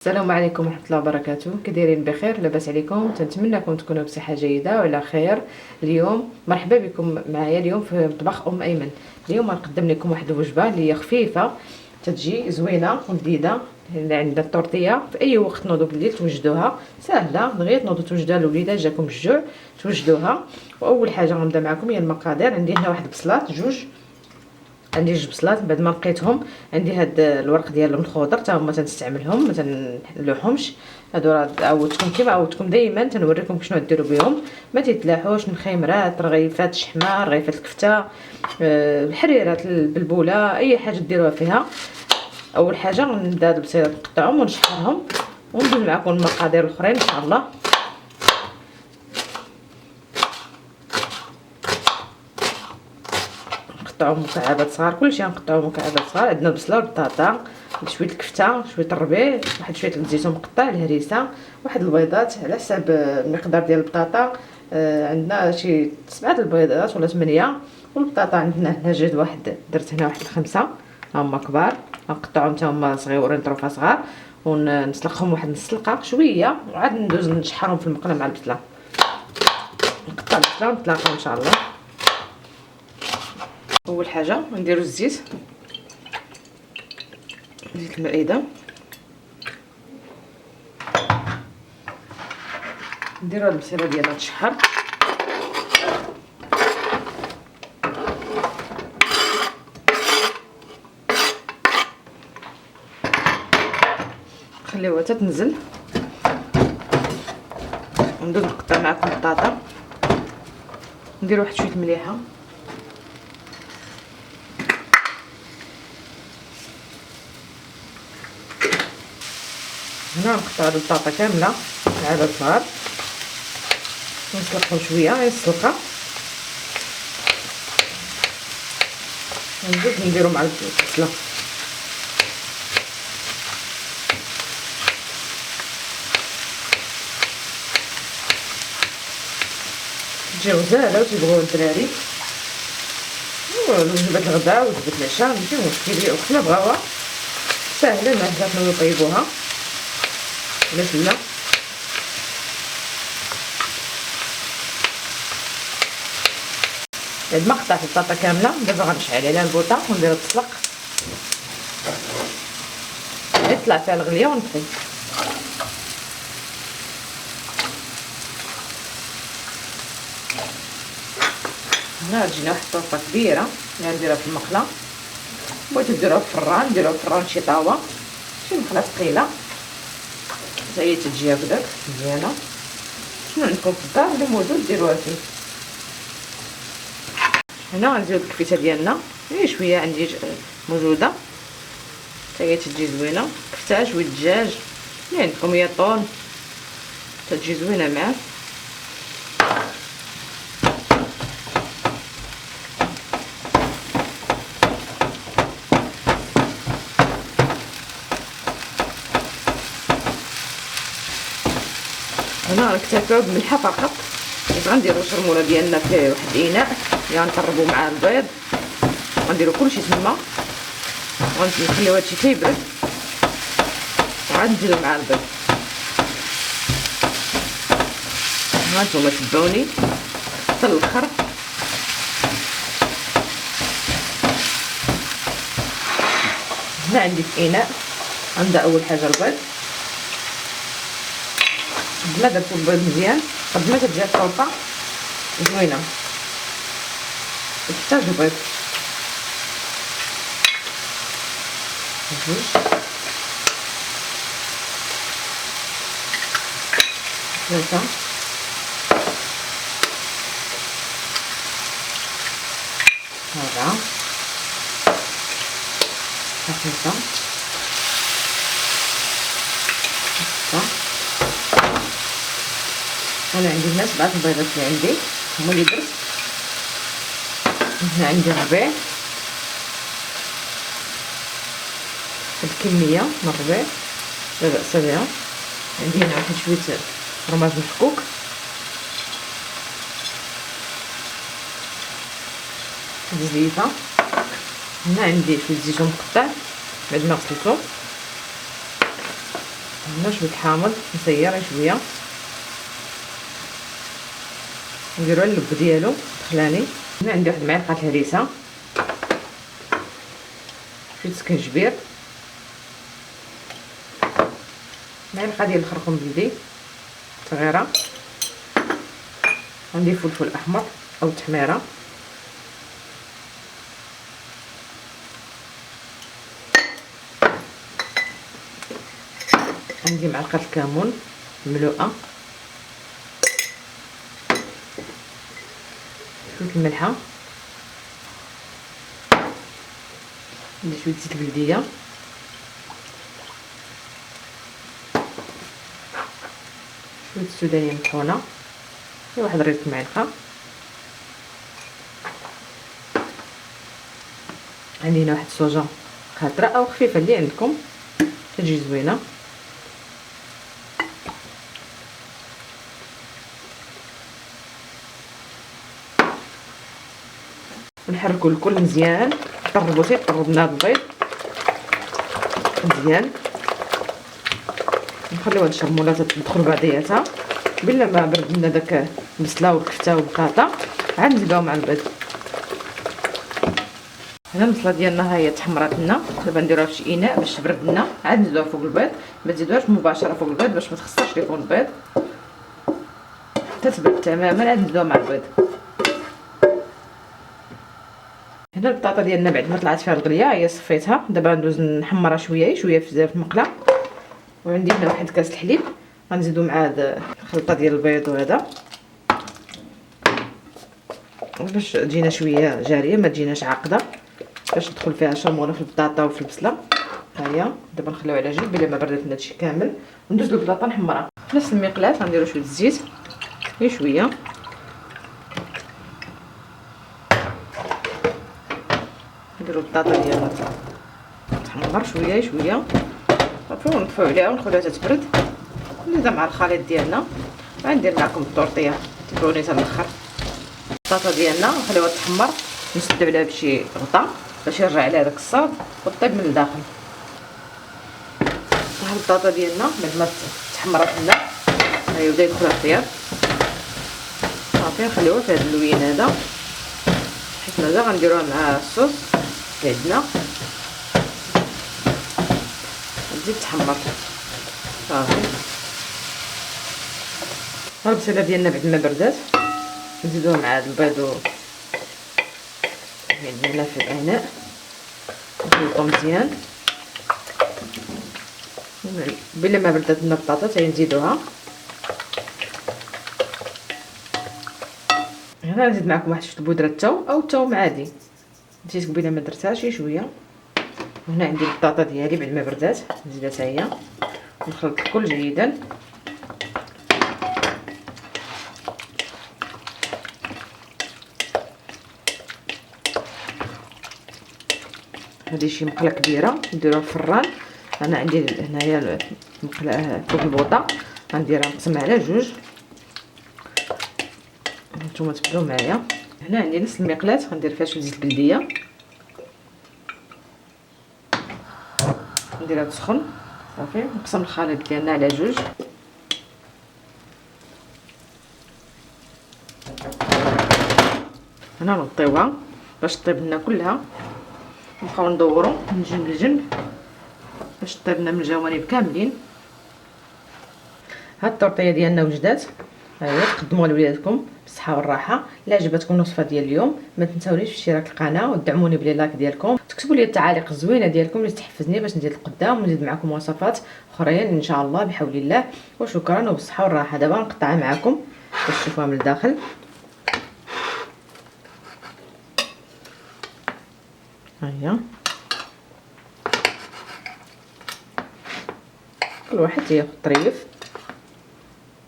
السلام عليكم ورحمه الله وبركاته. كي دايرين؟ بخير؟ لاباس عليكم؟ تنتمنىكم تكونوا بصحه جيده وعلى خير. اليوم مرحبا بكم معايا اليوم في مطبخ ايمن. اليوم غنقدم لكم واحد الوجبه اللي هي خفيفه، تتجي زوينه وجديده. اللي عندنا الطورتيه في اي وقت نوضوا بالليل توجدوها، سهله دغيا تنوضوا توجدوها للوليدات جاكم الجوع توجدوها. واول حاجه غنبدا معكم هي المقادير. عندي هنا واحد بصلات جوج، عندي جوج بصلات بعد ما نقيتهم. عندي هاد الورق ديالهم الخضر حتى هما تنستعملهم ما تنلوحهمش. هادو راه عودتكم كيما عودتكم دائما تنوريكم شنو ديروا بهم. ما تيتلاحوش من خيمرات، رغيفات الشحمه، رغيفات الكفته، الحريرات، البلبوله، اي حاجه ديروها فيها. اول حاجه غنبدا هاد البصيلات نقطعهم ونشحرهم وندوز معكم المقادير الاخرين ان شاء الله. نقطعو مكعبات صغار، كلشي غنقطعو مكعبات صغار. عندنا البصله والبطاطا، شويه الكفته، شويه الربيع، واحد شويه الزيتون مقطع، الهريسه، واحد البيضات على حساب المقدار ديال البطاطا. عندنا شي 7 البيضات ولا 8. والبطاطا عندنا هنا جد واحد، درت هنا واحد 5 هما كبار. غنقطعهم حتى هما صغيورين طروفه صغار ونسلقهم واحد نص سلقه شويه وعاد ندوز نشحرهم في المقله مع البصله. نقطع البصله ونتلاقاو ان شاء الله. اول حاجه نديرو الزيت، زيت المائده، نديرو هاد البصيله ديالنا تشحر، نخليوها حتى تنزل. وندوز نقطع معكم البطاطا، نديرو واحد شويه مليحه، هنا نقطع هاد البطاطا كامله على صغار ونسلقهم شويه غير السلقه. ونزيد نديرو مع البصله، تجي غزاله وتيبغيو الدراري. وجبه الغداء وجبه العشاء ماشي مشكل، وحنا بغاوها ساهله ما بغاتنا نطيبوها علاش لا. بعد ما قطعت البطاطا كامله دابا غنشعل عليها البوطه ونديرها تسلق، يطلع فيها الغليه ونطفي. هنا تجينا واحد الطرفه كبيره اللي غنديرها في المقله. بغيتو ديروها في الفران ديروها في الفران شي طاوه شي مقله ثقيله حتى هي تجي هكداك مزيانه. شنو عندكم في الدار اللي موجود ديروها فيه. هنا غنزيدو الكفته ديالنا غير شويه عندي موجوده حتى هي تجي زوينه. كفته شويه الدجاج اللي عندكم هي طون تجي زوينه معاه. هنا غنكتفيو بملحه فقط. غنديرو الشرموله ديالنا في واحد الاناء غنطربو مع البيض، غنديرو كلشي تما ونخليو هادشي كيبرد وعاد نزيدو مع البيض. ها نتوما تبعوني حتى الاخر. هنا عندي في اناء غنبدا اول حاجه البيض. قد ما درتو البيض مزيان قد ما تجي الطرفه زوينه تحتاج البيض. جوج ثلاثه أربعة خمسة ستة. انا عندي هنا 7 البيضات اللي عندي هما اللي درت. هنا عندي الربيع، هاد الكميه من الربيع لا باس بها. عندي هنا واحد شويه فرماج محكوك، زيته. هنا عندي شويه زيتون مقطع بعد ما غسلته. هنا شويه الحامض نسير شويه، نديرو اللب ديالو دخلاني. هنا عندي واحد المعلقه الهريسه، شويه سكنجبير، معلقه ديال الخرقوم بلدي صغيره، عندي فلفل احمر او تحميره، عندي معلقه الكمون مملوءه، شويه الملحه، عندي شويه زيت البلديه، شويه السودانيه مطحونه، واحد ريط معلقه، عندي هنا واحد الصوجه خضراء او خفيفه اللي عندكم تجي زوينه. نحركو الكل مزيان، طربو تيطربنا البيض مزيان، نخليو هاد الشرموله تدخل بعضياتها. بلا ما برد لنا داك البصله والكفته والبطاطا عاد نزيدوها مع البيض. هنا البصله ديالنا ها هي تحمرات لنا، دابا نديروها في شي اناء باش تبرد لنا، عاد نزيدوها فوق البيض. ما تزيدوهاش مباشره فوق البيض باش ما تخسرش ليكون البيض، حتى تبرد تماما عاد نزيدوها مع البيض. هنا البطاطا ديالنا بعد ما طلعت فيها الغليه هي صفيتها، دابا ندوز نحمرها شويه في المقله. وعندي هنا واحد كاس الحليب غنزيدو مع هاد الخلطه ديال البيض وهذا باش تجينا شويه جاريه ما تجيناش عاقده، باش تدخل فيها الشرموله في البطاطا وفي البصله. ها هي دابا نخليوها على جنب بلا ما بردت لنا هادشي كامل، وندوز البطاطا نحمرها في نفس المقلاة. غنديرو شويه الزيت غير شويه، نديرو البطاطا ديالنا تحمر شويه صافي، ونطفيو عليها ونخليها تتبرد. نزيدها مع الخليط ديالنا، غندير معكم الطورطيه تبعوني حتى الاخر. البطاطا ديالنا نخليوها تحمر، نسدو عليها بشي غطا باش يرجع عليها داك الصاد وطيب من الداخل. ها البطاطا ديالنا بعد ما تحمرات لنا ها هي بدا يدخل الطياب صافي، نخليوها في هذا اللوين هذا حيت مازال غنديروها مع الصوص اللي عندنا، تزيد تحمر صافي. ها البصله ديالنا بعد ما بردات نزيدوها مع هذا البيض عندنا في الاناء، نخلطو مزيان. بلا ما بردات لنا البطاطا حتى نزيدوها. هنا نزيد معكم واحد شويه بودره الثوم او الثوم عادي، نسيت قبيله ما درتهاش شويه. هنا عندي البطاطا ديالي بعد ما بردات نزيدها حتى هي، نخلط الكل جيدا. هذه شي مقله كبيره نديروها في الفران. انا عندي هنايا مقله فوق البوطه غنديرها نقسمها على جوج، نتوما تبداو معايا. هنا عندي نص المقلاة غندير فيها شويه زيت البلديه، نديرها تسخن صافي، نقسم الخليط ديالنا على جوج. هنا نطيوها باش طيب لنا كلها، نبقاو ندورو من جنب لجنب باش طيب لنا من الجوانب كاملين. هاد الطورطيه ديالنا وجدات، ها هي تقدموها لوليداتكم بالصحه والراحه. الا عجبتكم الوصفه ديال اليوم ما تنساونيش في اشتراك القناه ودعموني بلي لايك ديالكم، تكتبوا لي التعاليق الزوينه ديالكم اللي تحفزني باش نزيد لقدام ونزيد معكم وصفات اخرين ان شاء الله بحول الله. وشكرا وبالصحه والراحه. دابا نقطعها معكم باش تشوفوها من الداخل. ها هي كل واحد تياخذ طريف.